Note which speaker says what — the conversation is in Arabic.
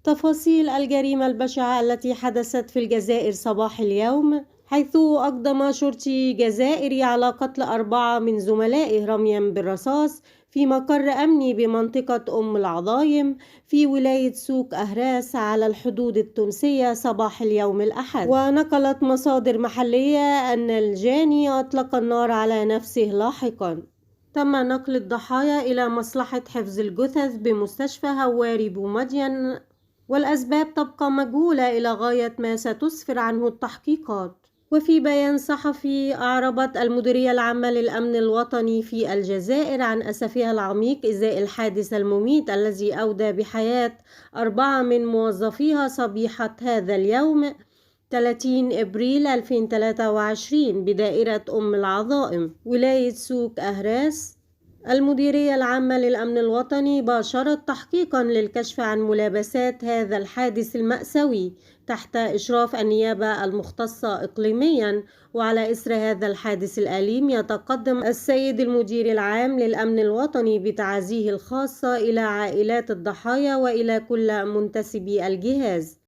Speaker 1: تفاصيل الجريمة البشعة التي حدثت في الجزائر صباح اليوم، حيث أقدم شرطي جزائري على قتل 4 من زملائه رميا بالرصاص في مقر أمني بمنطقة أم العظايم في ولاية سوق أهراس على الحدود التونسية صباح اليوم الأحد. ونقلت مصادر محلية أن الجاني أطلق النار على نفسه لاحقا. تم نقل الضحايا إلى مصلحة حفظ الجثث بمستشفى هواري بومدين، والأسباب تبقى مجهولة إلى غاية ما ستسفر عنه التحقيقات. وفي بيان صحفي، أعربت المديرية العامة للأمن الوطني في الجزائر عن أسفها العميق إزاء الحادث المميت الذي أودى بحياة 4 من موظفيها صبيحة هذا اليوم 30 إبريل 2023 بدائرة أم العظائم ولاية سوق أهراس. المديرية العامة للأمن الوطني باشرت تحقيقا للكشف عن ملابسات هذا الحادث المأساوي تحت إشراف النيابة المختصة إقليميا. وعلى إثر هذا الحادث الأليم يتقدم السيد المدير العام للأمن الوطني بتعازيه الخاصة إلى عائلات الضحايا وإلى كل منتسبي الجهاز.